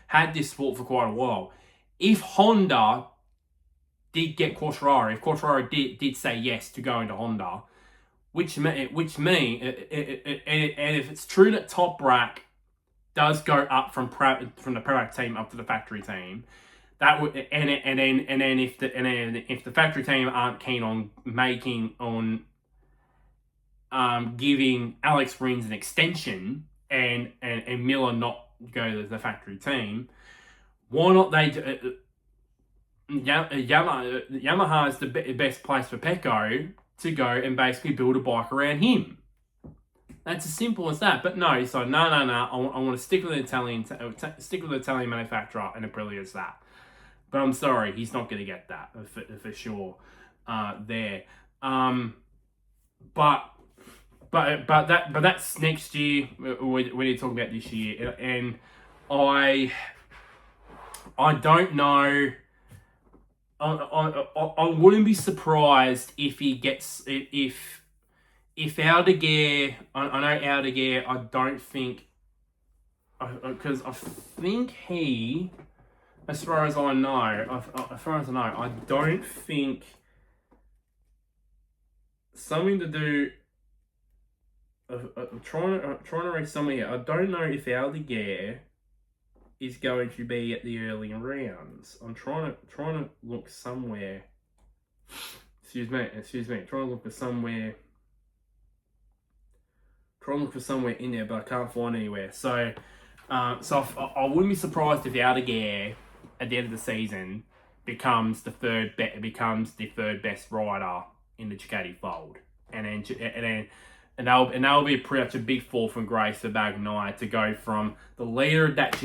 had this support for quite a while. If Honda did get Quartararo, if Quartararo did say yes to going to Honda, which means, and if it's true that Toprak does go up from the Pramac team up to the factory team, that would and then if the factory team aren't keen on giving Alex Rins an extension and Miller not go to the factory team, why not they? Yamaha is the best place for Pecco to go and basically build a bike around him. That's as simple as that. But no, so no. I want to stick with the Italian manufacturer, and Aprilia is that. But I'm sorry, he's not going to get that for sure. There, but that's next year. We're talking about this year, and I don't know. I wouldn't be surprised if he gets if Aldeguer. I know Aldeguer. I don't think because I think he. As far as I know, I don't think something to do. I'm trying to read something here. I don't know if Aldeguer is going to be at the early rounds. I'm trying to look somewhere. Excuse me. Trying to look for somewhere. Trying to look for somewhere in there, but I can't find anywhere. So I wouldn't be surprised if Aldeguer at the end of the season becomes the third best rider in the Ducati fold, and that'll be pretty much a big fall from grace for Bagnaia to go from the leader of that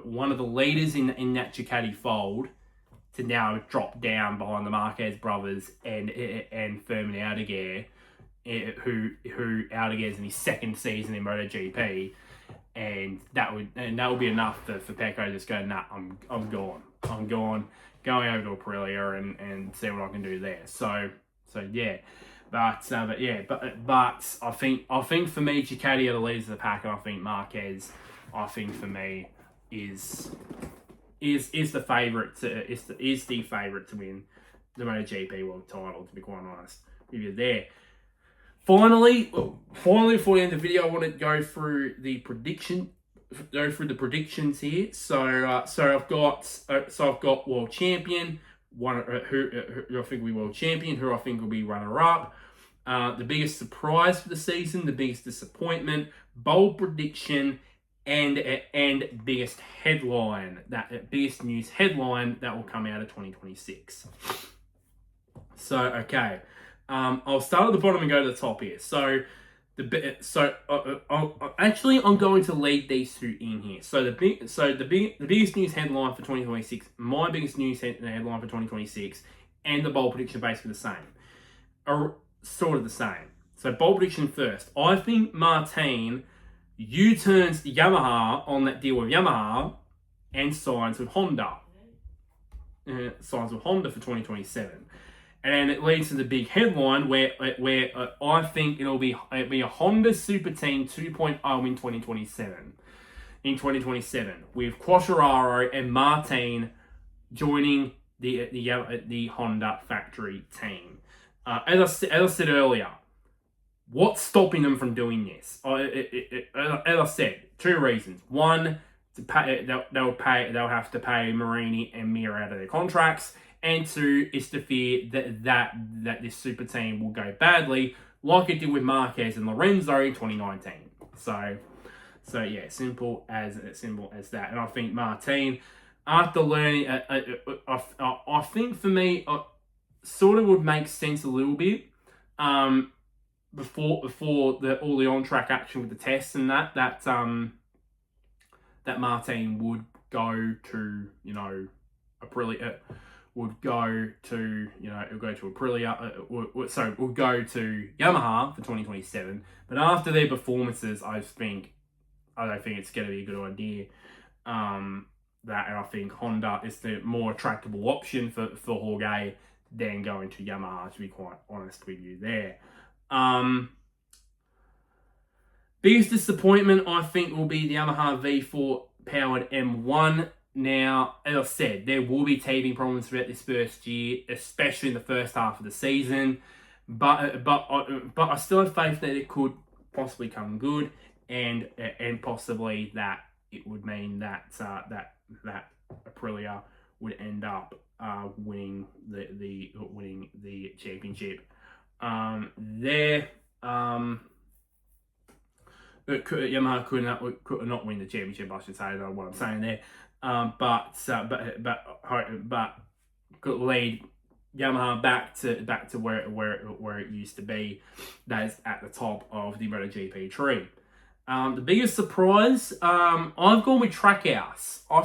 one of the leaders in that Ducati fold to now drop down behind the Marquez brothers and Furman Aldeguer, who Aldeguer is in his second season in MotoGP. And that would be enough for Pecco to just go, nah, I'm going over to Aprilia and see what I can do there. So yeah, but I think for me Ducati are the leaders of the pack, and I think Marquez, for me is the favourite to win the MotoGP World Title. To be quite honest, if you're there. Finally, before the end of the video, I want to go through the predictions here. So I've got world champion, who I think will be world champion, who I think will be runner up. The biggest surprise for the season, the biggest disappointment, bold prediction, and biggest biggest news headline that will come out of 2026. So okay. I'll start at the bottom and go to the top here. I'm going to lead these two in here. The biggest news headline for 2026, my biggest news headline for 2026, and the bold prediction are basically the same, are sort of the same. So bold prediction first. I think Martin U-turns Yamaha on that deal with Yamaha and signs with Honda. Signs with Honda for 2027. And it leads to the big headline where I think it'll be a Honda Super Team 2.0 in 2027. In 2027, with Quartararo and Martin joining the Honda factory team. As I said earlier, what's stopping them from doing this? As I said, two reasons. One, to pay, they'll have to pay Marini and Mir out of their contracts, and two is the fear that this super team will go badly, like it did with Marquez and Lorenzo in 2019. So yeah, simple as that. And I think Martin, after learning, I think for me, sort of would make sense a little bit. Before all the on track action with the tests and that Martin would go to Aprilia, would go to Aprilia, would go to Yamaha for 2027. But after their performances, I don't think it's going to be a good idea. And I think Honda is the more attractive option for Jorge than going to Yamaha, to be quite honest with you there. Biggest disappointment, I think, will be the Yamaha V4 powered M1. Now, as I said, there will be teething problems throughout this first year, especially in the first half of the season. But I still have faith that it could possibly come good, and possibly that it would mean that Aprilia would end up winning the championship. Yamaha could not win the championship, I should say. I don't know what I'm saying there. But could lead Yamaha back to where it used to be. That is at the top of the MotoGP tree. The biggest surprise, I've gone with Trackhouse. I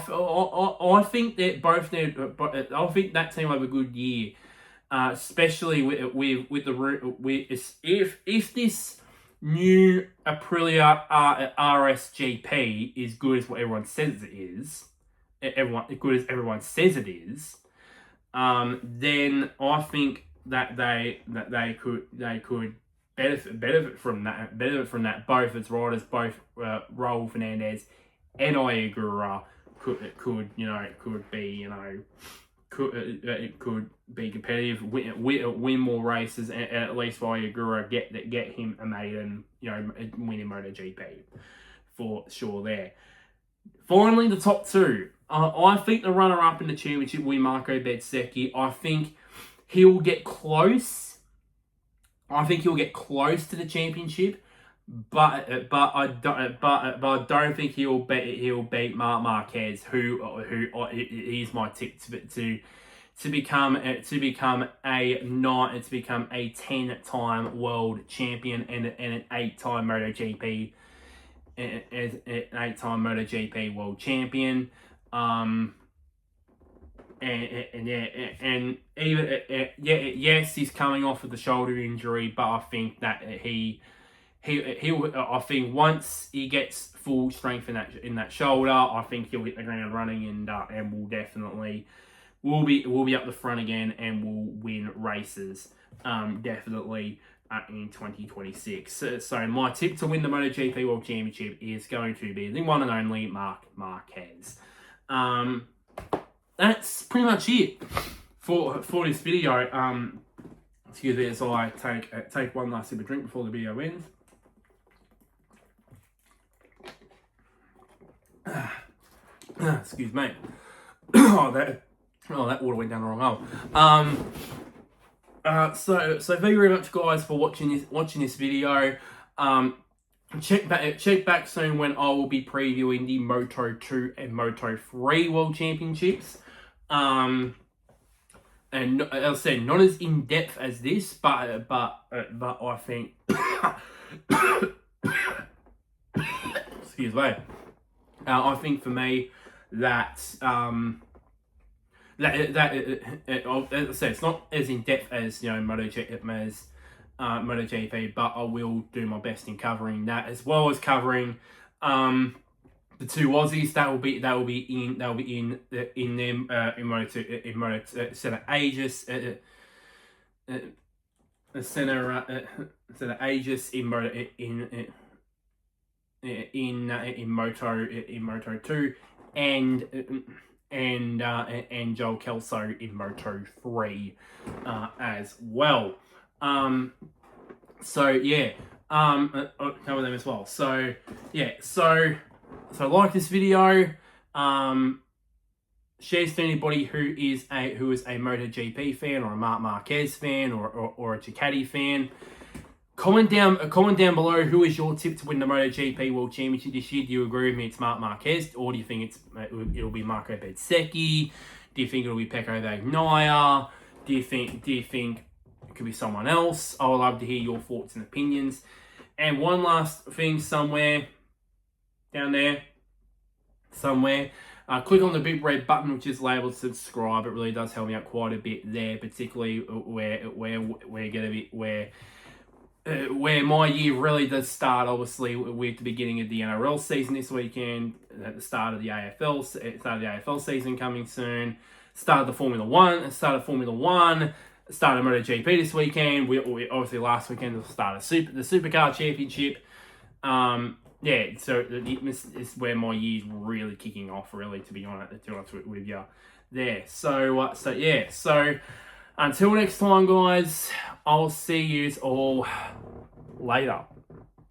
think that I think that team will have a good year, especially if this new Aprilia RSGP is good as what everyone says it is. Good as everyone says it is. Then I think that they could benefit from that. Both its riders, both Raul Fernandez and Ayagura could be competitive, win more races, and at least Ayagura get him a maiden, winning MotoGP for sure there. Finally, the top two. I think the runner-up in the championship will be Marco Bezzecchi. I think he'll get close. I think he'll get close to the championship, but I don't think he'll beat Marc Marquez, who he's my tip to become a 10-time world champion and an 8-time MotoGP world champion. Yes, he's coming off with the shoulder injury, but I think that I think once he gets full strength in that shoulder, I think he'll hit the ground running and will definitely will be up the front again and will win races definitely in 2026. So my tip to win the MotoGP World Championship is going to be the one and only Marc Marquez. That's pretty much it for this video. Excuse me as I take one last sip of drink before the video ends. Excuse me. That water went down the wrong hole. So thank you very much, guys, for watching this video. Check back soon when I will be previewing the Moto2 and Moto3 World Championships. And as I said, not as in depth as this, but I think excuse me. I think for me that as I said, it's not as in depth as MotoGP MotoGP, but I will do my best in covering that, as well as covering the two Aussies that will be in them in Moto Center Aegis Center Aegis in Moto in Moto 2, and Joel Kelso in Moto 3 as well. So yeah, cover them as well. So yeah, so like this video, shares to anybody who is a MotoGP fan, or a Marc Marquez fan, or a Ducati fan. Comment down below, who is your tip to win the MotoGP World Championship this year. Do you agree with me it's Marc Marquez, or do you think it'll be Marco Bezzecchi? Do you think it'll be Pecco Bagnaia? Do you think it could be someone else? I would love to hear your thoughts and opinions. And one last thing, somewhere down there, click on the big red button which is labeled subscribe. It really does help me out quite a bit there, particularly where my year really does start. Obviously, we're at the beginning of the NRL season this weekend, at the start of the AFL season coming soon, start of Formula One, start of MotoGP this weekend. We obviously last weekend was the start of the Supercar Championship. Yeah, so this is where my year's really kicking off, really, to be honest with you there. So yeah, so until next time, guys, I'll see you all later.